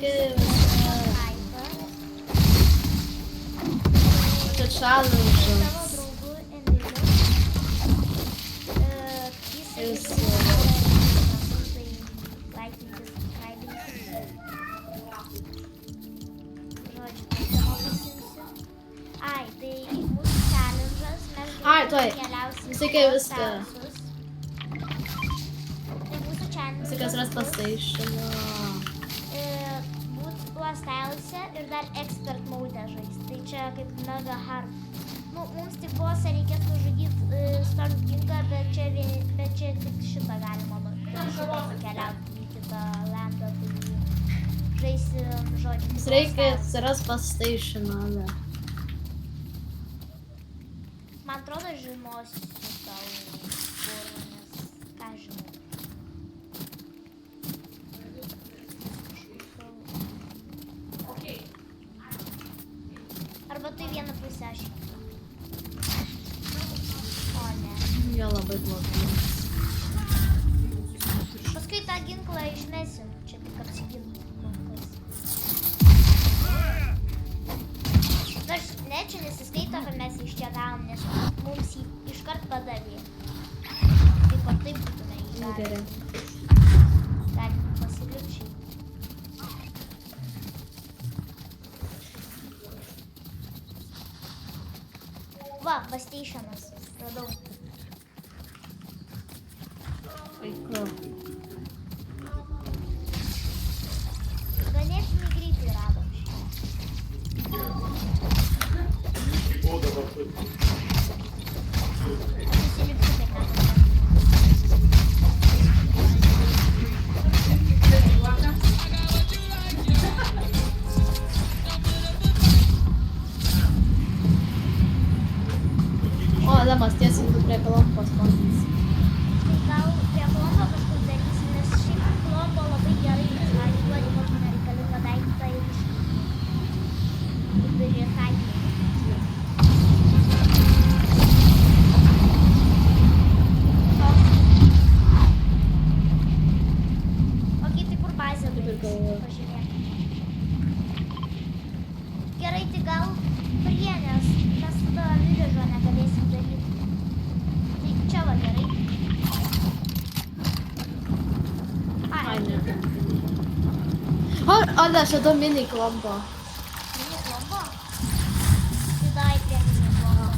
Sveiki, čia challenge. Savo draugu Emiliu. Jis laikintis, subscribintis. Žodžiu, tai savo pasimsiu. Ai, tai mūsų challenge'as. Ai, tuoj. Sveiki, viską. Tai mūsų challenge. Viskas ras PlayStation'o. Būt ląstelėse ir dar expert mode žaisti. Tai čia kaip mega hard. Nu, mums tik bosą reikės nužudyti Storm Kingą, bet čia tik šitą galima nukeliauti į kitą landą. Tai žaisim žodžiu. Jis reikia atsiras PlayStation'o. Man atrodo, žinosiu tau kur, nes ką žinau. Arba tai vieną pusę aš. O ne. Jo labai blogai. Paskui tą ginklą išmesim. Čia tik apsiginti. Nors ne, čia nesiskaito, kad mes iš čia gavom, nes mums jį iškart padavė. Taip ar taip būtume jį gavę. Galim pasiliukščiai. Va, PlayStation'as. Radau. Vaiku. Ganėtinai greitai radom šį. Pasiliukščiai taip net. O, Lemas tiesiai prie Kolumbos pamatys. Tai gal prie Kolombo kažkur darysim, nes šiaip Kolombo labai gerai atiduodi kokį nereikalingą daiktą ir vidury taikį. Okei, tai kur bazė galvoju. pažiūrėk. Gerai, tai gal prie, nes mes tada videžo negalėsim daryti. Tai čia va gerai. Ai, ne. O, ne, čia du mini Kolumbo. Mini Kolombo? Tai davai prie mini Kolombo.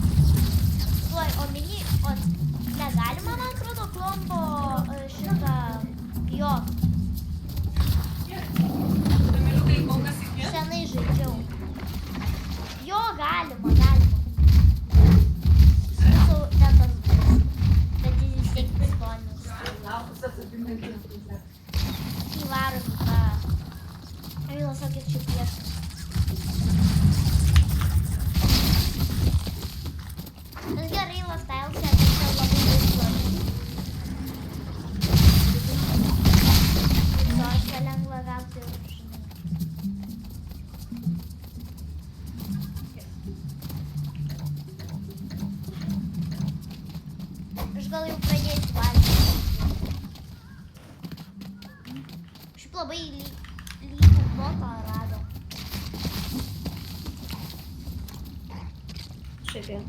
Tuoj, o mini, o negalima, man atrodo, Kolombo šitą jo. Senai žaidžiau. Jo, galima. Mūsų netas bus. Bet jis vis tiek pistonis. Įvarom į tą. Ailas, sakės čia priešas. Tas gerai ląstelėse, bet čia labai daug žmonių. So, aš čia lengva gauti ir žinai. Aš gal jau pradėsiu valgyti. Šiaip labai lygų plotą rado. Šiaip jau.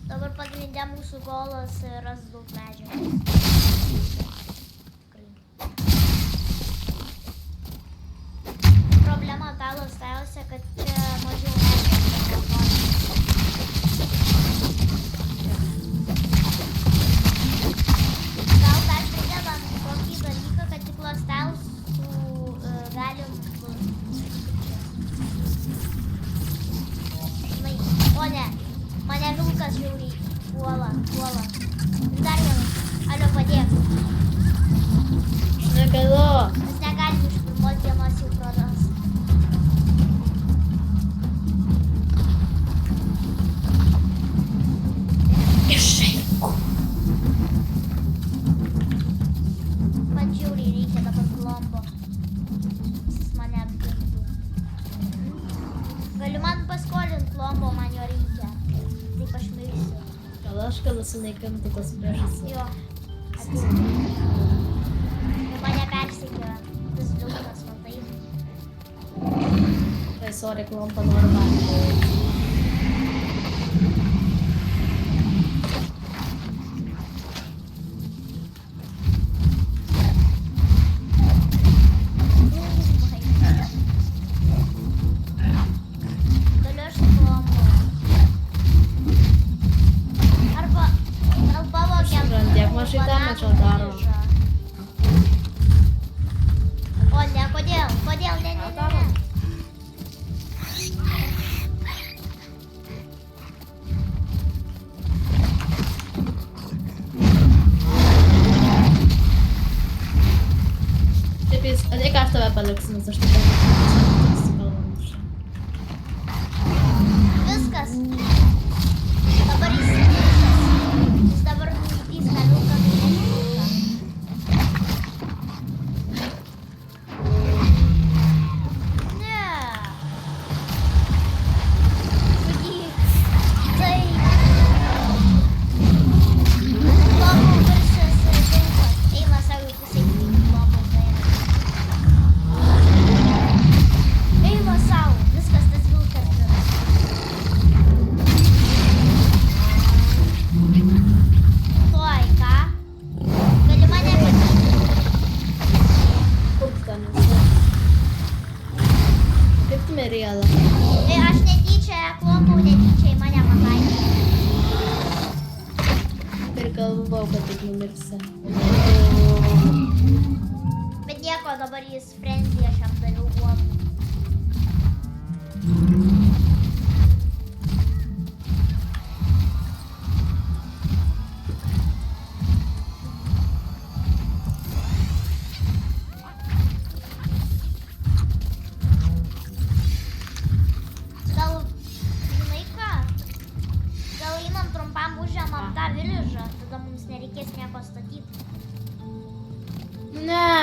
Dabar pagrindė mūsų golas ras daug medžiagos. Problema ta ląstelėse, kad čia mažiau medžiagos. Gal dar pridedam tokį dalyką, kad tik ląstelėsų galim... Žinai, o ne, mane vilkas žiauriai puola. Dar vienas, alio padėk. Negaliu. Mes negalim iš pirmos dienos jau praras. Išeik. Man žiauriai reikia dabar Kolombo. Jis mane apgintų. Galiu man paskolinti Kolombo aš galiu sunaikinti tas priešas. Jo. Atsiprašau. Mane persekioja. Tas liūdnas, matai. Tai sorry, klompa noriu valgyti. Galiu aš klompu. Arba gal pavogiam Supranti, mažai damage daro. O ne, kodėl? Kodėl? Ne, ne, ne, ne. Taip jis, ateik aš tave paliksiu, nes aš tikrai nesusikalbam. Viskas. Dabar jis grįžęs. Jis dabar nužudys tą vilką, kaip vilką. Ne. Žudyk. Taip. Lobų viršės vilkas. Eina savo pusė lobų paėmė. Eina savo. Viskas tas vilkas yra. Tuoj, ką? Gali mane matyti? Kur tu ten esi? Kaip tu merėda? Tai aš netyčia klompau, netyčia į mane pataikė. Ir galvau, kad taip numirsi. Bet nieko, dabar jis frenzy, aš jam daviau uogų. Gal, žinai ką? Gal einam trumpam užėmam tą village'ą, tada mums nereikės nieko statyti. Ne!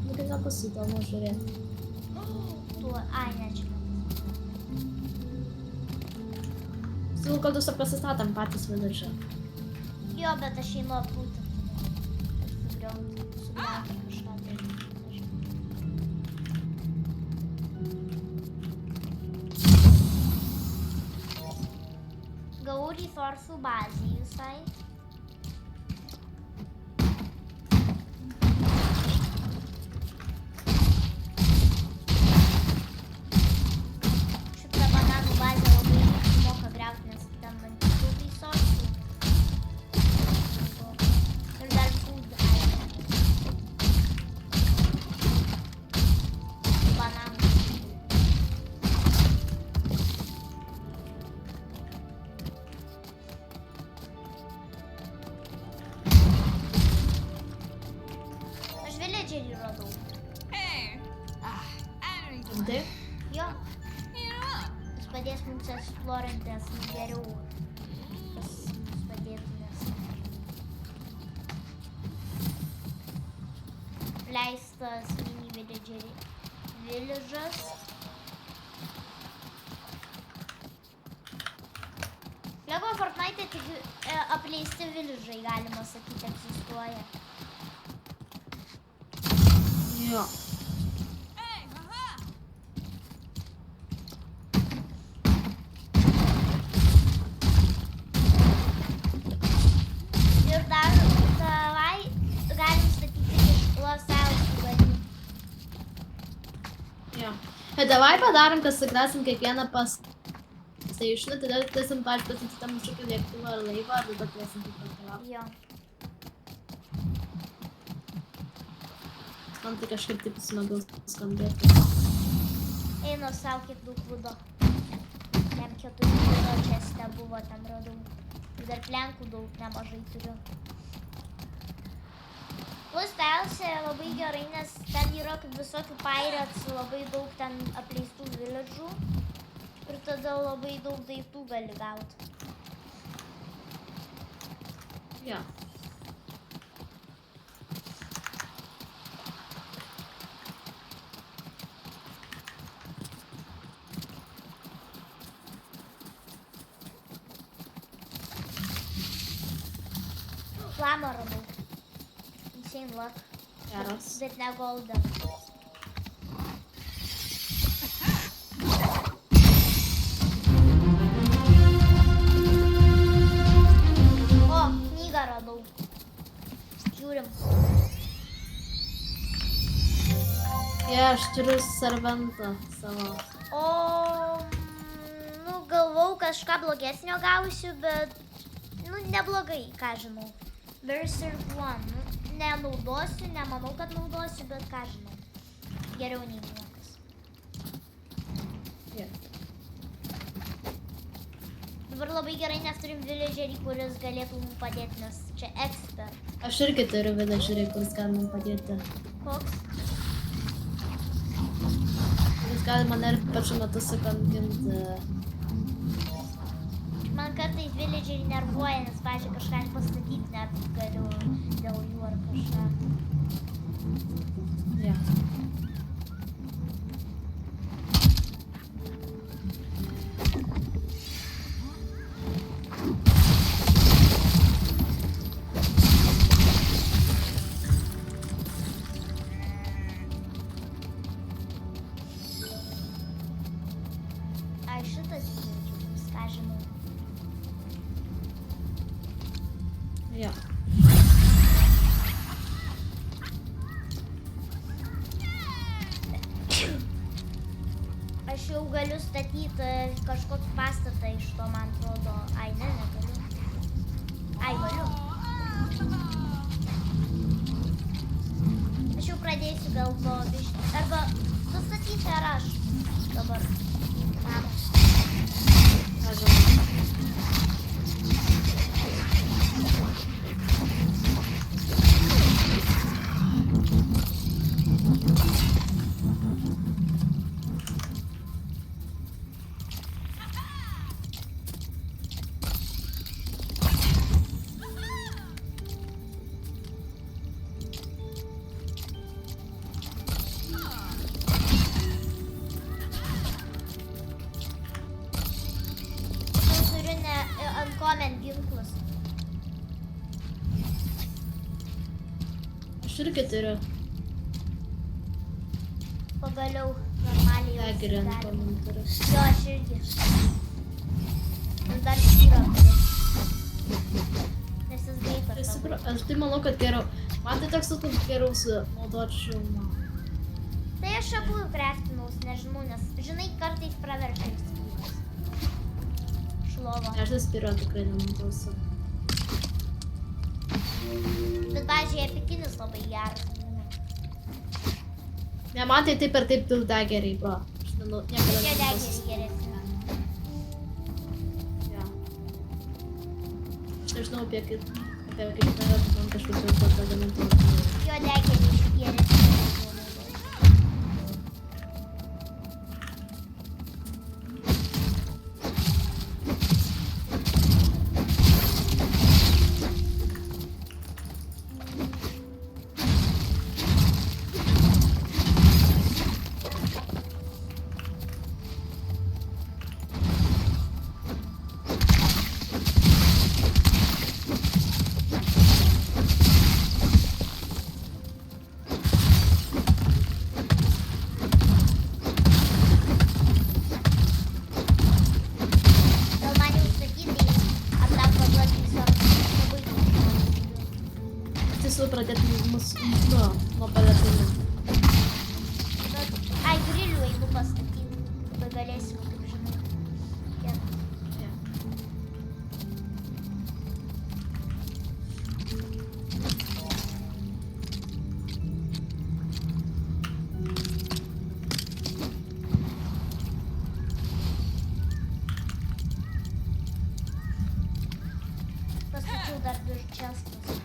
Nu kaip nebus įdomu žiūrėti. Tu, ai, ne čia. Siūlau, kad jūs pasistatom patys viduržę. Jo, bet aš einu apūti. Sugriauti kažką tai. Gavau resursų bazį visai. Šitą bananų bazę labai moka griauti, nes ten man kitų resursų. Ir dar food item. Bananų. Aš villagerį radau. Taip? Jo. Jis padės mums eksplorintis geriau. Kas mums padėtų, nes leistas mini village'as. Lego Fortnite tik apleisti village'ai, galima sakyti, egzistuoja. Jo. Ir dar davai galim statyti iš losiausių galių. Jo. Bet davai padarom, kad sukrasim kiekvieną stationą, tada tiesim pastatyti tam kažkokį lėktuvą ar laivą, ar tada turėsim taip pakeliauti. Jo. Man tai kažkaip taip smagiau skambėti. Einu savo kiek daug vudo. Jam 4 vudo česte buvo, ten radau. Ir dar plenkų daug nemažai turiu. Plus teisė labai gerai, nes ten yra kaip visokių pirates, labai daug ten apleistų village'ų. Ir tada labai daug daiktų gali gauti. Jo. Slamą radau. Insane luck. Geras. Bet ne goldą. O, knygą radau. Žiūrim. Aš turiu servantą savo. O, nu, galvau kažką blogesnio gausiu, bet, nu, neblogai, ką žinau. Berserk 1, nu, nenaudosiu, nemanau, kad naudosiu, bet ką žinau. Geriau nei niekas. Yeah. Dabar labai gerai, nes turim villagerį, kuris galėtų mums padėti, nes čia expert. Aš irgi turiu villagerį, kuris gali man padėti. Koks? Kuris gali mane ir pačiu metu sukankinti. Man kartais villageriai nervuoja, nes, pavyzdžiui, kažką pastatyti net galiu dėl jų ar kažką. Yeah. Ai, šitas villageris, ką žinau. Yeah. Aš jau galiu statyti kažkokį pastatą iš to, man atrodo. Ai, ne, negaliu. Ai, galiu. Aš jau pradėsiu gal to biškį. Arba sustatyti ar aš dabar. Namą. Aš žinau. Jau turiu ne uncommon ginklus. Aš irgi turiu. Pagaliau normaliai jau Daggerį ant galim. komentarų. Jo, aš irgi. Ir dar skyrą turiu. Nes jis greitas. Aš tai manau, kad geriau. Man tai toks, kad geriau sunaudočiau. Tai aš abu kraftinaus, nežinau, nes, žinai, kartais praverčia skyrus. Šlovo. Aš tas spiro tikrai nenaudosiu. Bet, pavyzdžiui, epikinis labai geras būna. Ne, man tai taip ir taip du dageriai, bro. Aš niekada Tie nenaudosiu. degeriai geresni. Jo. Aš nežinau apie kaip tave, man kažkaip jau to pagaminti. Jo degeriai geresni. Gal man jau sakyti, atgal paduoti visos labai. Aš tiesiog pradėti nuo palatinių. Bet, ai, grilių einu pastatyti. Tada galėsim, kaip žinai. Ja. Pastačiau dar du čestus.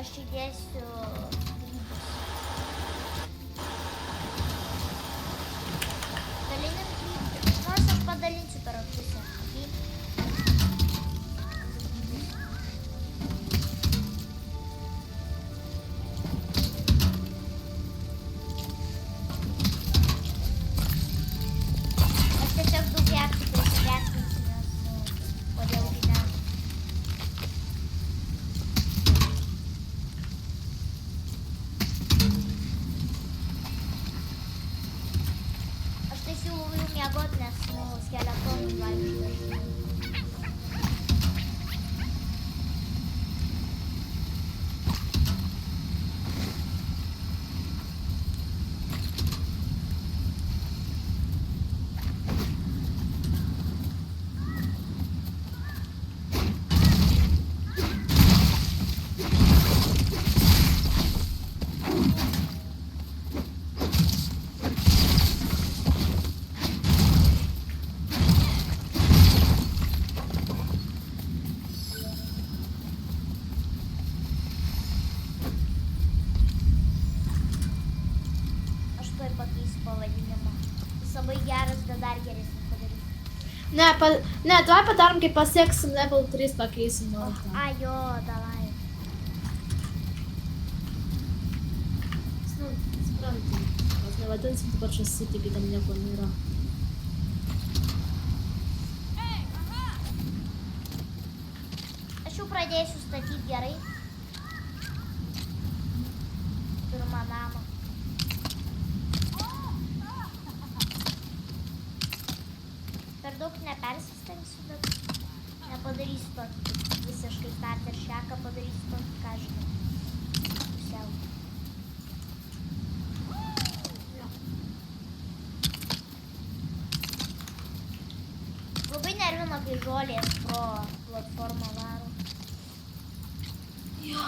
Aš įdėsiu grybus. Dalinam grybus. Nors aš padalinsiu per pusę. Ne, tuoj padarom, kai pasieksim level 3, pakeisim nuolatą. A, jo, davai. Nu, suprantu. Mes nevadinsim taip pat City, kai ten nieko nėra. Aš jau pradėsiu statyti gerai. Pirmą namą. Per daug nepersistengsiu, bet nepadarysiu tokį visiškai starter šeką, padarysiu tokį, ką žinau. Pusiau. Labai nervina, kai žolės pro platformą varo. Jo.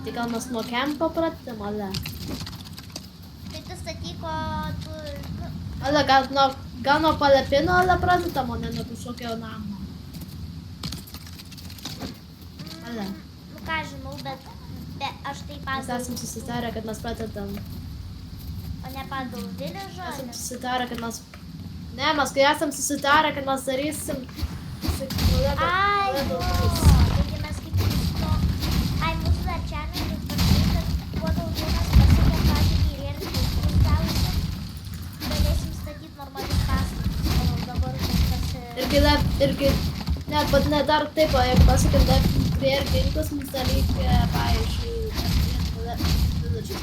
Tai gal mes nuo kempo pradėm, ale? Tai tu statyk, o tu... Nu, Ale, gal nuo palapino, ale pradėtam, o ne nuo kažkokio namo. Ale. Nu ką žinau, bet aš tai Mes pagal... esam susitarę, kad mes pradedam. O ne pagal viležą? Esam susitarę, kad mes... Ne, mes kai esam susitarę, kad mes darysim... Ai, jo, taigi mes kaip to... Ai, mūsų dar čia ir pasakai, kad kuo daugiau mes pasiekėm pažiūrį ir gausim, galėsim statyti normalius pastatus, o dabar kažkas... Irgi... Ne, bet ne dar taip, o jeigu pasakėm dar prie ir ginklus, mums dar reikia, pavyzdžiui, villages.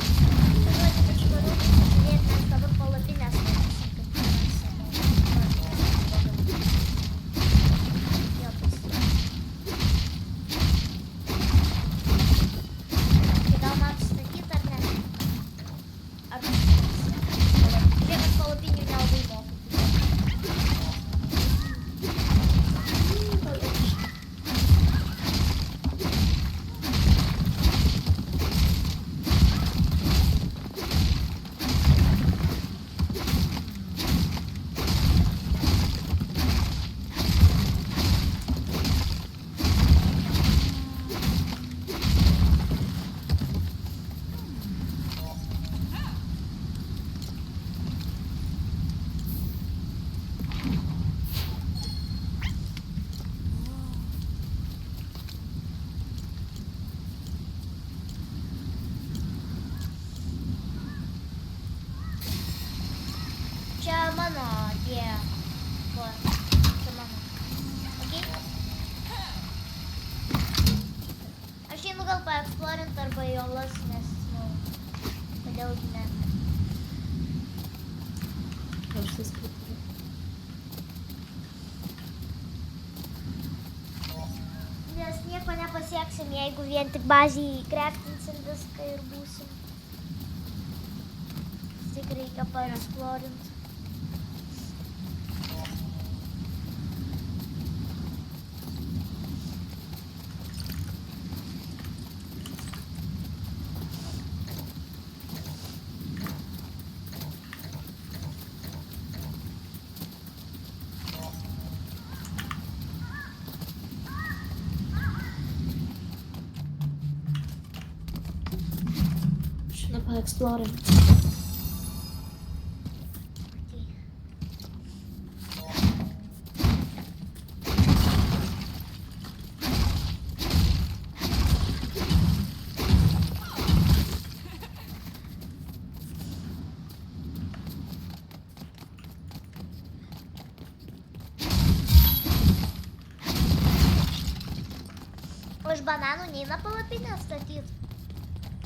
Aš galiu žiūrėti, nes dabar palapinės statysim, kaip jo, tai gal man statyt ar ne? Ar žiūrėk, aš palapinių nelabai moku. Čia mano tie... Ko? Čia mano. Okei? Aš einu gal paeksplorint arba į olas, nes, nu, kodėlgi ne. Aš tai skaitu. Nes nieko nepasieksim, jeigu vien tik bazį kreftinsim viską ir būsim. Tik reikia paeksplorint. Šina paeksplorint. O iš bananų neina palapinę statyt?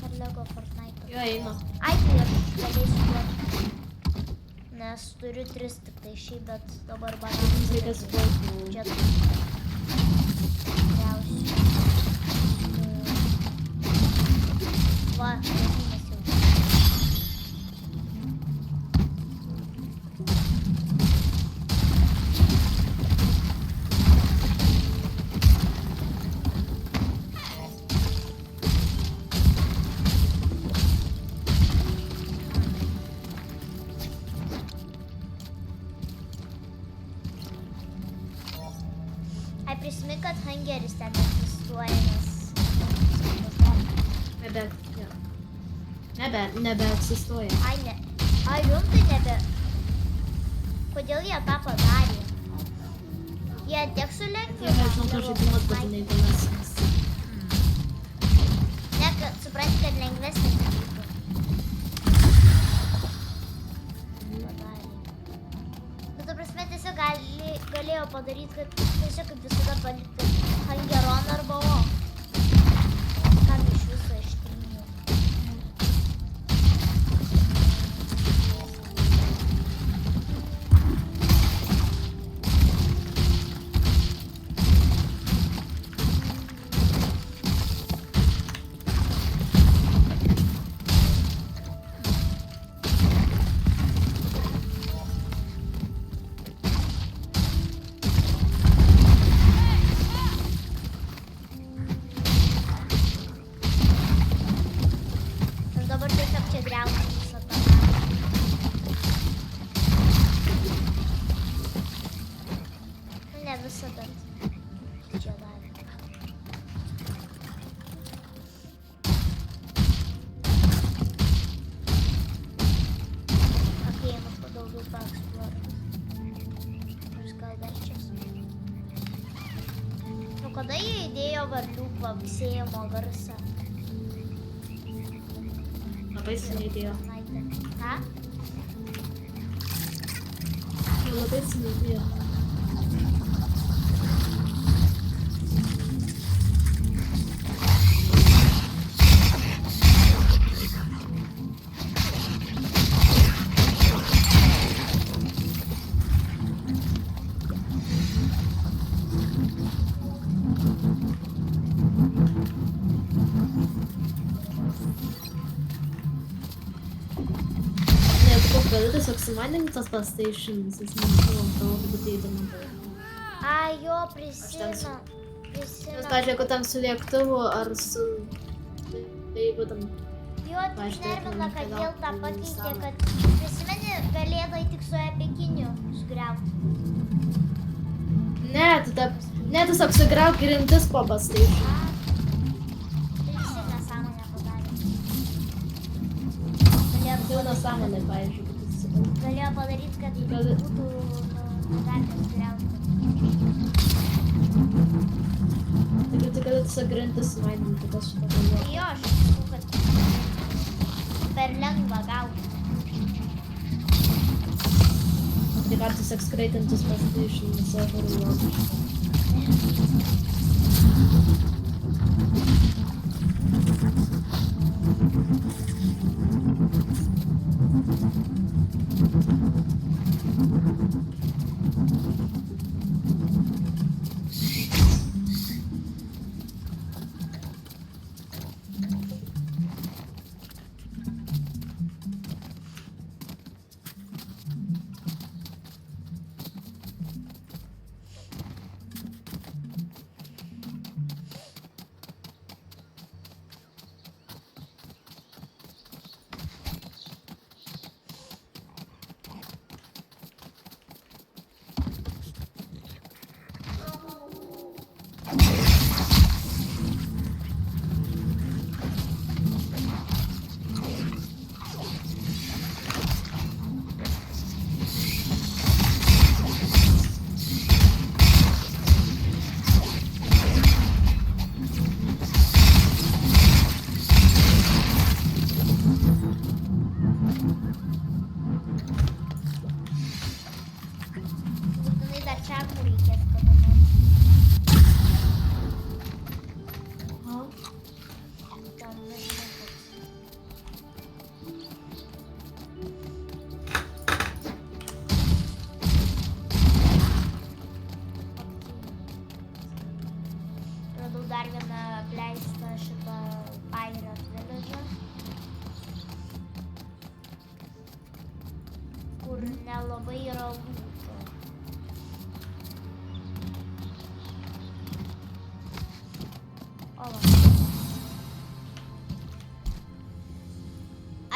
Ar Lego Fortnite? Jo, eina. Ai, tai aš galėsiu duoti. Nes turiu 3 tik tai šiaip, bet dabar bananų Reikia suplaukti. čia. Tikriausiai. Va, vadinasi jau. Ai prisimink, kad hangeris ten egzistuoja, nes... Nebeegzistuoja. Ai, ne. Ai, rimtai nebe... Kodėl jie tą padarė? Jie tiek sulengvino. Nežinau, kad žaidimas būtinai vienas. Ne, kad supranti, kad lengvesnis būtų. Padarė. Nu, ta prasme, tiesiog galėjo padaryti, kad tiesiog kaip visada palikti Hangeron arba O. Kam iš viso ištryniau. Aš dabar tiesiog čia griaunu visą tą dalį. Nu, ne visą, bet čia dalį. Apėjimas po daugiau paeksploruoti. Nors gal verčias. Nu, kada jie įdėjo varlių vapsėjimo garsą? Labai seniai dėjo. Ką? Labai seniai dėjo. Gali tiesiog sumanėm tas PlayStation'as, jis nežinau, tavo būtų įdomu. Ai, jo, Nes, prisimenu. pavyzdžiui, jeigu tam su lėktuvu ar su... Jeigu tam... Jo, tik pavyzdžiui, nervina, kad ten vėl tą keliautų į pakeitė, salą. kad prisimeni, galėdai tik su epikiniu sugriauti. Ne, tiesiog sugriauk grintis po PlayStation. Tai visi nesąmonę padarė. Jau nesąmonė, pavyzdžiui. Galėjo padaryti, kad Gali- būtų negalima sugriauti. Taigi tu gali tiesiog grintis sumaidinti, kas šitą galvoja. Jo, aš sakau, kad per lengva gauti. Tai gali tiesiog skraitintis PlayStation serverį logiškai. dar vieną apleistą šitą Pirate Village, kur nelabai yra lūto. O va.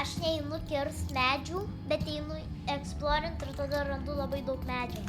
Aš neinu kirst medžių, bet einu eksplorint ir tada randu labai daug medžių.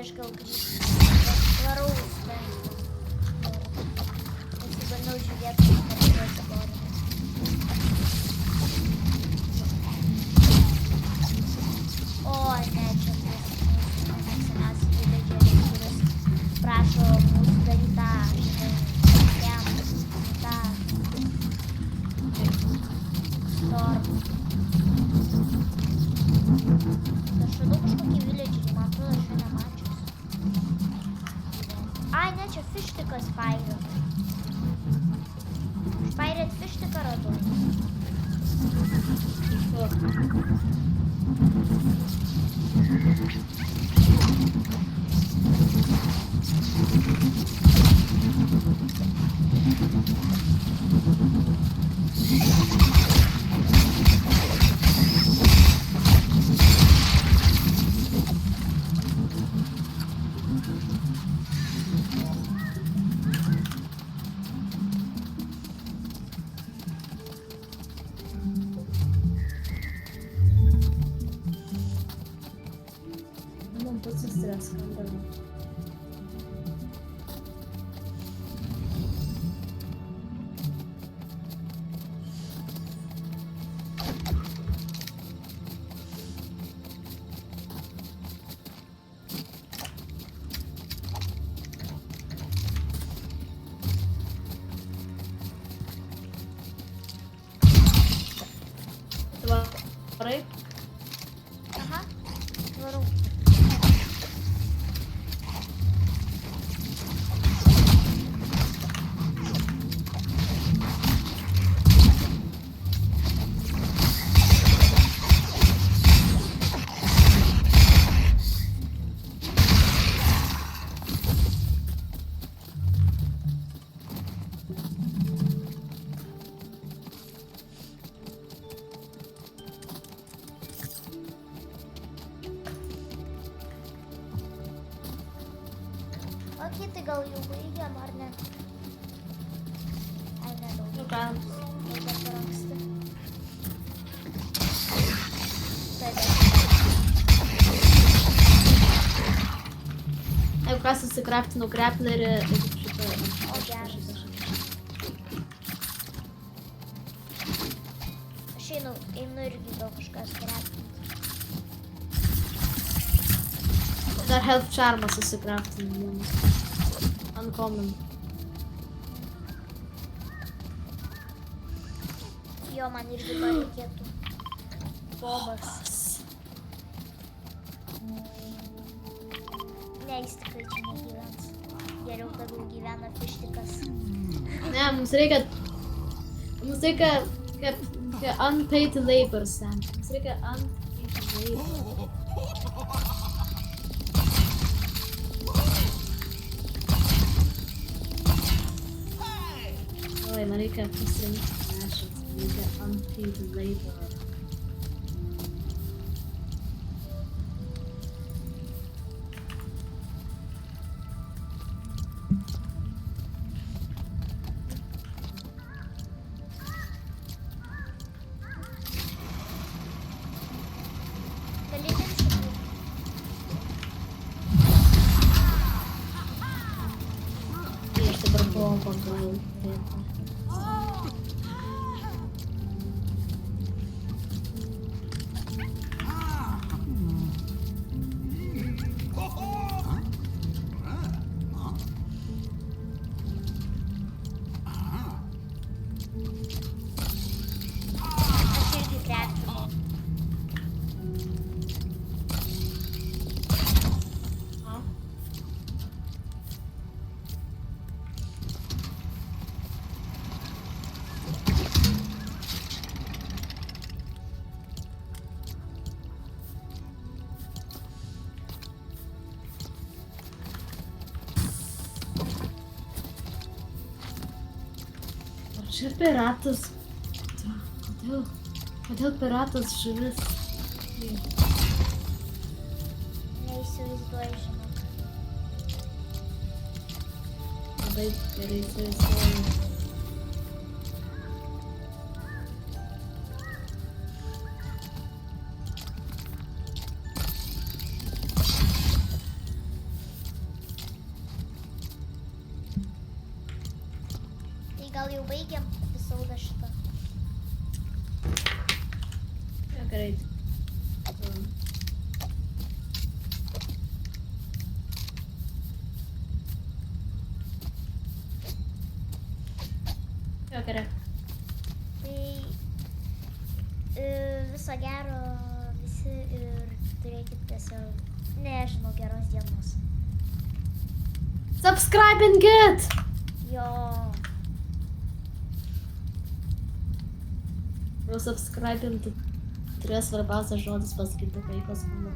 Aš gal grįžtu. Varau stengti. Pasibandau žiūrėti, kad yra istorija. O, ne, čia mėgstamiausias villageriai, kuris prašo mūsų daryti tą, jam, tą storm. Aš radau kažkokį villagerį, man atrodo, aš jo nemačiau. Ai, ne, čia fištikas Pirate. Aš Pirate fištiką radau. Varai? Aha, varau. Okei, tai gal jau baigiam, ar ne? Ai, nedaug. Nu ką? Gal dar per anksti. Taip. Jeigu ką susikraftinau kreplerį ir šitą... O, geras. Aš einu irgi gal kažką skrepinti. Dar health charmą susikraftinau. Uncommon. Jo, man irgi to reikėtų. Bobas. Ne, jis tikrai čia negyvens. Geriau tegul gyvena fištikas. Ne, mums reikia kaip unpaid labor, Sam. Mums reikia unpaid labor. Oi, man reikia pasirinkti passions. Reikia unpaid labor. Tai aš dabar bombą galiu dėti. Čia piratas. Kodėl piratas žuvis? Neįsivaizduoju, žinok. Labai gerai įsivaizduoju. Tai gal jau baigiam epizodą šitą? Ja, gerai. Jo, gerai. Tai viso gero visi ir turėkit tiesiog, nežinau, geros dienos. Subscribinkit! Jo, Subscribinti. Turės svarbiausias žodis pasakyti, kai kas mano.